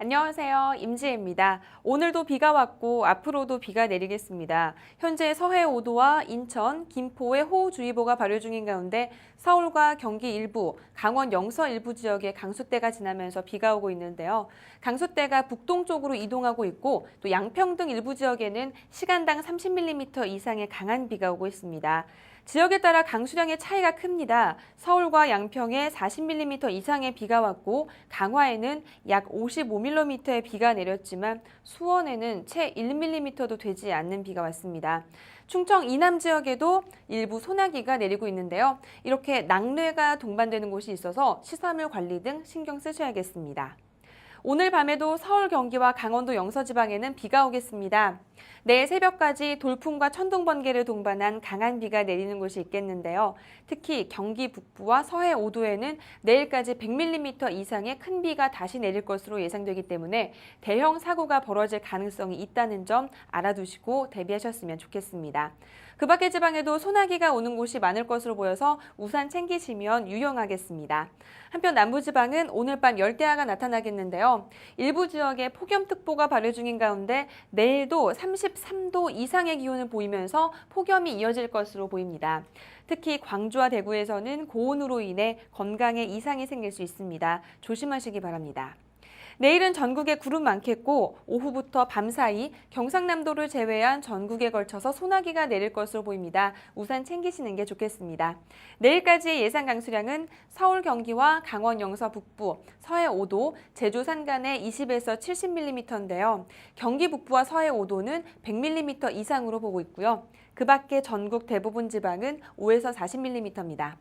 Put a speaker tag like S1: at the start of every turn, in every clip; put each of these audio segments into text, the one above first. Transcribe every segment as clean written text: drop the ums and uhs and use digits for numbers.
S1: 안녕하세요. 임지혜입니다. 오늘도 비가 왔고 앞으로도 비가 내리겠습니다. 현재 서해 5도와 인천, 김포에 호우주의보가 발효 중인 가운데 서울과 경기 일부, 강원 영서 일부 지역에 강수대가 지나면서 비가 오고 있는데요. 강수대가 북동쪽으로 이동하고 있고 또 양평 등 일부 지역에는 시간당 30mm 이상의 강한 비가 오고 있습니다. 지역에 따라 강수량의 차이가 큽니다. 서울과 양평에 40mm 이상의 비가 왔고 강화에는 약 55mm의 비가 내렸지만 수원에는 채 1mm도 되지 않는 비가 왔습니다. 충청 이남 지역에도 일부 소나기가 내리고 있는데요. 이렇게 낙뢰가 동반되는 곳이 있어서 시설물 관리 등 신경 쓰셔야겠습니다. 오늘 밤에도 서울, 경기와 강원도 영서지방에는 비가 오겠습니다. 내일 새벽까지 돌풍과 천둥, 번개를 동반한 강한 비가 내리는 곳이 있겠는데요. 특히 경기 북부와 서해 5도에는 내일까지 100mm 이상의 큰 비가 다시 내릴 것으로 예상되기 때문에 대형 사고가 벌어질 가능성이 있다는 점 알아두시고 대비하셨으면 좋겠습니다. 그 밖의 지방에도 소나기가 오는 곳이 많을 것으로 보여서 우산 챙기시면 유용하겠습니다. 한편 남부지방은 오늘 밤 열대야가 나타나겠는데요. 일부 지역에 폭염특보가 발효 중인 가운데 내일도 33도 이상의 기온을 보이면서 폭염이 이어질 것으로 보입니다. 특히 광주와 대구에서는 고온으로 인해 건강에 이상이 생길 수 있습니다. 조심하시기 바랍니다. 내일은 전국에 구름 많겠고 오후부터 밤사이 경상남도를 제외한 전국에 걸쳐서 소나기가 내릴 것으로 보입니다. 우산 챙기시는 게 좋겠습니다. 내일까지의 예상 강수량은 서울, 경기와 강원 영서 북부, 서해 5도, 제주 산간에 20에서 70mm인데요. 경기 북부와 서해 5도는 100mm 이상으로 보고 있고요. 그 밖에 전국 대부분 지방은 5에서 40mm입니다.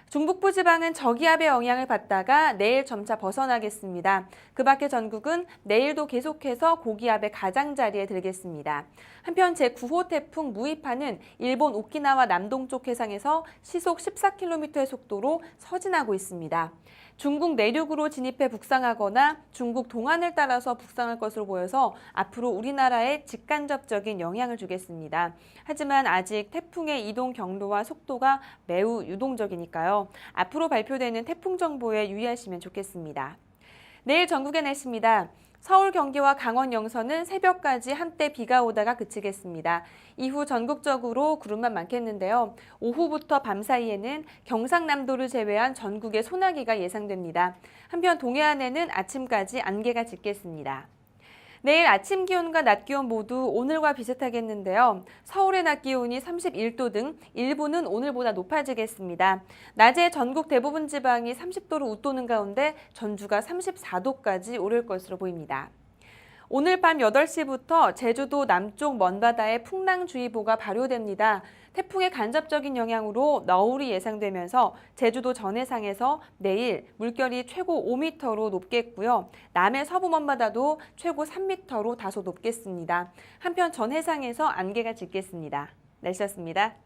S1: 중북부 지방은 저기압의 영향을 받다가 내일 점차 벗어나겠습니다. 그 밖에 전국은 내일도 계속해서 고기압의 가장자리에 들겠습니다. 한편 제9호 태풍 무이파는 일본 오키나와 남동쪽 해상에서 시속 14km의 속도로 서진하고 있습니다. 중국 내륙으로 진입해 북상하거나 중국 동안을 따라서 북상할 것으로 보여서 앞으로 우리나라에 직간접적인 영향을 주겠습니다. 하지만 아직 태풍의 이동 경로와 속도가 매우 유동적이니까요. 앞으로 발표되는 태풍 정보에 유의하시면 좋겠습니다. 내일 전국의 날씨입니다. 서울, 경기와 강원 영서는 새벽까지 한때 비가 오다가 그치겠습니다. 이후 전국적으로 구름만 많겠는데요. 오후부터 밤 사이에는 경상남도를 제외한 전국에 소나기가 예상됩니다. 한편 동해안에는 아침까지 안개가 짙겠습니다. 내일 아침 기온과 낮 기온 모두 오늘과 비슷하겠는데요. 서울의 낮 기온이 31도 등 일부는 오늘보다 높아지겠습니다. 낮에 전국 대부분 지방이 30도로 웃도는 가운데 전주가 34도까지 오를 것으로 보입니다. 오늘 밤 8시부터 제주도 남쪽 먼바다에 풍랑주의보가 발효됩니다. 태풍의 간접적인 영향으로 너울이 예상되면서 제주도 전해상에서 내일 물결이 최고 5m로 높겠고요. 남해 서부 먼바다도 최고 3m로 다소 높겠습니다. 한편 전해상에서 안개가 짙겠습니다. 날씨였습니다.